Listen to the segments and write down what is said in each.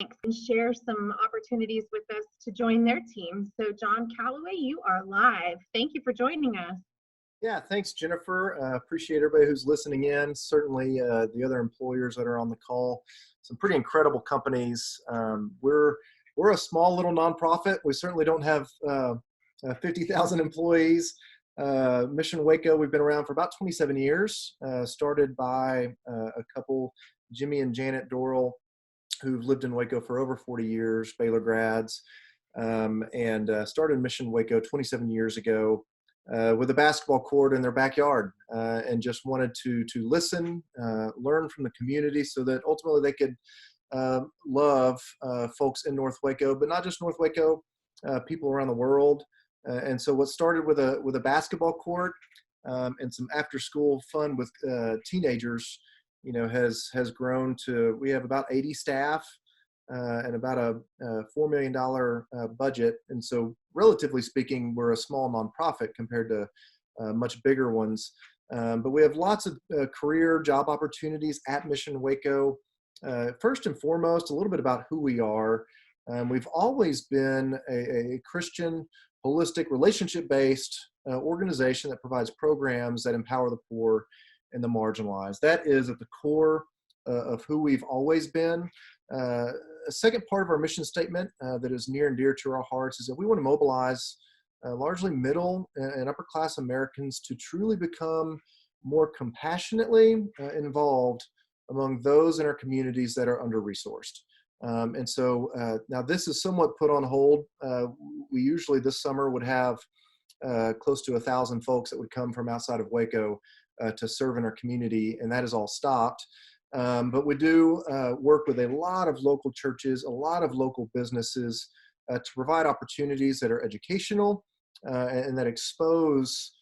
and share some opportunities with us to join their team. So John Calloway, you are live. Thank you for joining us. Yeah, thanks, Jennifer. Appreciate everybody who's listening in. Certainly the other employers that are on the call. Some pretty incredible companies. We're a small little nonprofit. We certainly don't have 50,000 employees. Mission Waco, we've been around for about 27 years. Started by a couple, Jimmy and Janet Dorrell, who've lived in Waco for over 40 years, Baylor grads, and started Mission Waco 27 years ago. With a basketball court in their backyard, and just wanted to listen, learn from the community so that ultimately they could love folks in North Waco, but not just North Waco, people around the world. And so what started with a basketball court and some after school fun with teenagers, has grown to, we have about 80 staff and about a $4 million budget. And so relatively speaking, we're a small nonprofit compared to much bigger ones. But we have lots of career job opportunities at Mission Waco. First and foremost, a little bit about who we are. We've always been a Christian, holistic, relationship-based organization that provides programs that empower the poor and the marginalized. That is at the core of who we've always been. A second part of our mission statement that is near and dear to our hearts is that we want to mobilize largely middle and upper class Americans to truly become more compassionately involved among those in our communities that are under-resourced. And so now this is somewhat put on hold. We usually this summer would have close to 1,000 folks that would come from outside of Waco to serve in our community, and that has all stopped. But we do work with a lot of local churches, a lot of local businesses to provide opportunities that are educational and that expose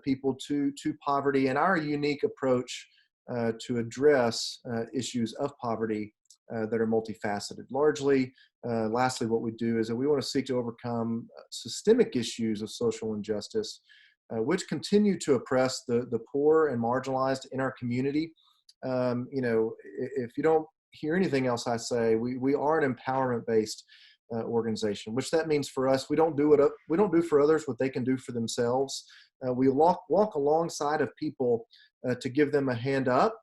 people to poverty and our unique approach to address issues of poverty that are multifaceted. Largely, lastly, what we do is that we want to seek to overcome systemic issues of social injustice, which continue to oppress the poor and marginalized in our community. If you don't hear anything else I say, we are an empowerment-based organization, which that means for us, we don't do for others what they can do for themselves. We walk alongside of people to give them a hand up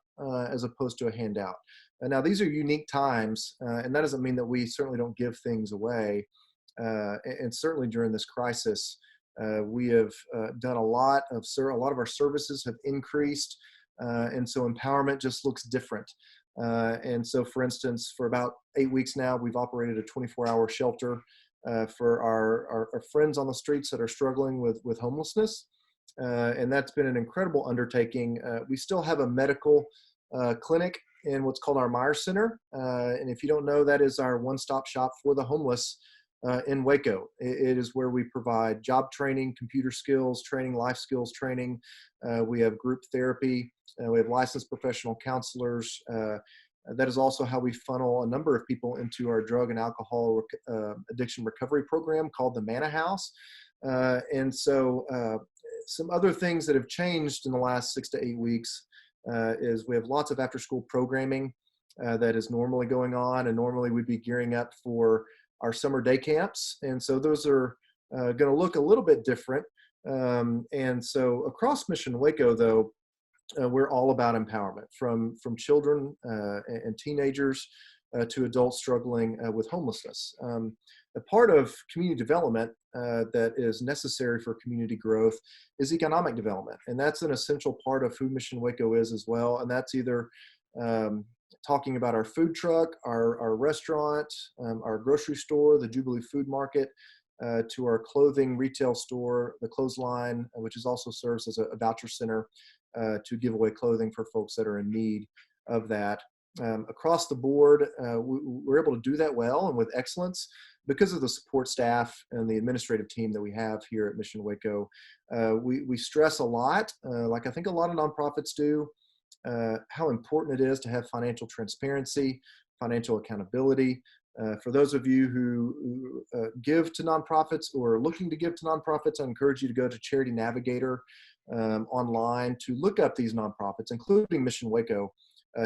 as opposed to a handout. Now, these are unique times, and that doesn't mean that we certainly don't give things away. And certainly during this crisis, we have done a lot of our services have increased. And so empowerment just looks different. And so, for instance, for about 8 weeks now, we've operated a 24-hour shelter for our friends on the streets that are struggling with homelessness. And that's been an incredible undertaking. We still have a medical clinic in what's called our Myers Center. And if you don't know, that is our one-stop shop for the homeless in Waco. It is where we provide job training, computer skills training, life skills training. We have group therapy. We have licensed professional counselors. That is also how we funnel a number of people into our drug and alcohol addiction recovery program called the Manna House. And so some other things that have changed in the last 6 to 8 weeks is we have lots of after-school programming that is normally going on, and normally we'd be gearing up for our summer day camps. And so those are going to look a little bit different. And so across Mission Waco, though, we're all about empowerment, from children and teenagers to adults struggling with homelessness. A part of community development that is necessary for community growth is economic development. And that's an essential part of who Mission Waco is as well. And that's either talking about our food truck, our restaurant, our grocery store, the Jubilee Food Market, to our clothing retail store, the Clothesline, which is also serves as a voucher center to give away clothing for folks that are in need of that. Across the board, we're able to do that well and with excellence because of the support staff and the administrative team that we have here at Mission Waco. We stress a lot, like I think a lot of nonprofits do, how important it is to have financial transparency, financial accountability. For those of you who give to nonprofits or are looking to give to nonprofits, I encourage you to go to Charity Navigator online to look up these nonprofits, including Mission Waco,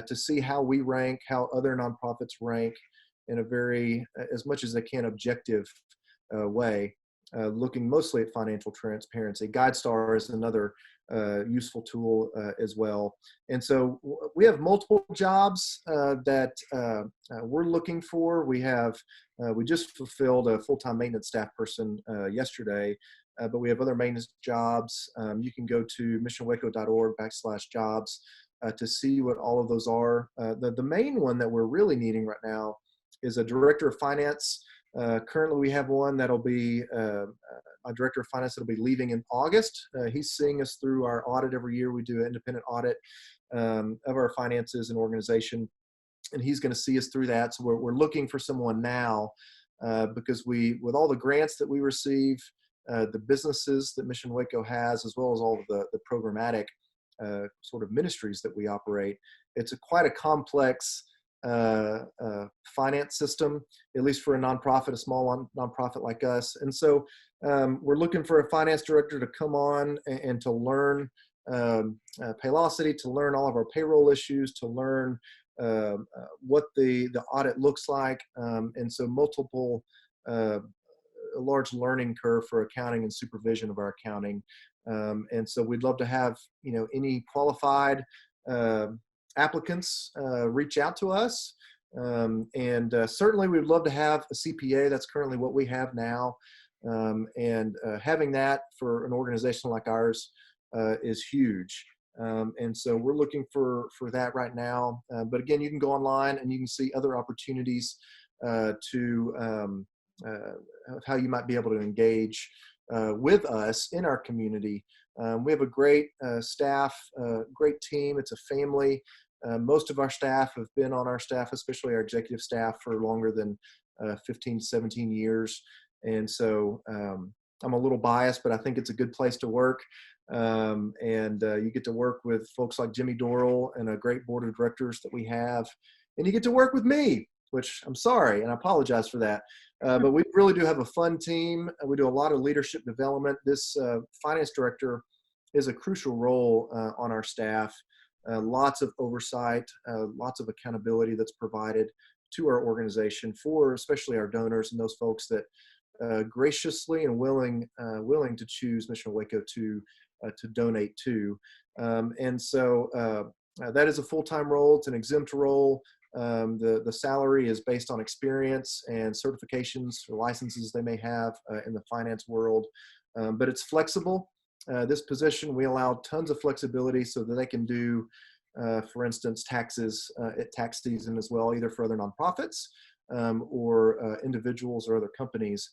to see how we rank, how other nonprofits rank, in a very, as much as they can, objective way, looking mostly at financial transparency. GuideStar is another useful tool as well. And so we have multiple jobs that we're looking for. We just fulfilled a full-time maintenance staff person yesterday, but we have other maintenance jobs. You can go to missionwaco.org/jobs to see what all of those are. The main one that we're really needing right now is a director of finance. Currently, we have one that'll be a director of finance that'll be leaving in August. He's seeing us through our audit every year. We do an independent audit of our finances and organization, and he's going to see us through that. So we're looking for someone now because with all the grants that we receive, the businesses that Mission Waco has, as well as all of the programmatic sort of ministries that we operate, it's quite a complex finance system, at least for a nonprofit, a small nonprofit like us. And so we're looking for a finance director to come on and to learn Paylocity, to learn all of our payroll issues, to learn what the audit looks like. And so a large learning curve for accounting and supervision of our accounting. And so we'd love to have, any qualified applicants reach out to us. And certainly we'd love to have a CPA. That's currently what we have now. And having that for an organization like ours is huge. And so we're looking for that right now. But again, you can go online and you can see other opportunities of how you might be able to engage with us in our community. We have a great staff, great team. It's a family. Most of our staff have been on our staff, especially our executive staff, for longer than 15, 17 years. And so I'm a little biased, but I think it's a good place to work. And you get to work with folks like Jimmy Dorrell and a great board of directors that we have. And you get to work with me, which I'm sorry, and I apologize for that. But we really do have a fun team. We do a lot of leadership development. This finance director is a crucial role on our staff. Lots of oversight, lots of accountability that's provided to our organization for especially our donors and those folks that graciously and willing to choose Mission Waco to donate to. And so that is a full-time role. It's an exempt role. The salary is based on experience and certifications or licenses they may have in the finance world, but it's flexible. This position, we allow tons of flexibility so that they can do, for instance, taxes at tax season as well, either for other nonprofits or individuals or other companies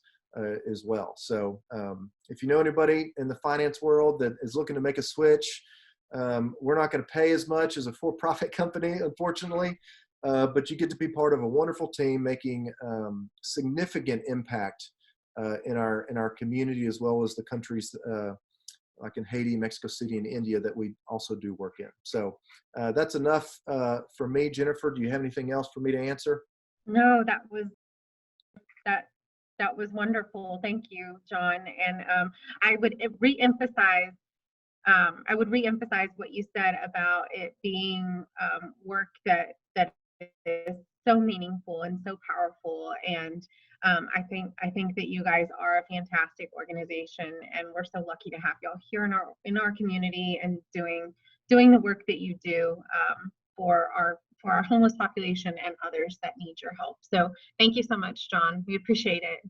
as well. So if you know anybody in the finance world that is looking to make a switch, we're not going to pay as much as a for-profit company, unfortunately. But you get to be part of a wonderful team making significant impact in our community, as well as the countries like in Haiti, Mexico City, and India that we also do work in. So that's enough for me. Jennifer, do you have anything else for me to answer? No, that was wonderful. Thank you, John. And I would reemphasize what you said about it being work that is so meaningful and so powerful. And I think that you guys are a fantastic organization, and we're so lucky to have y'all here in our community and doing the work that you do for our homeless population and others that need your help. So thank you so much, John. We appreciate it.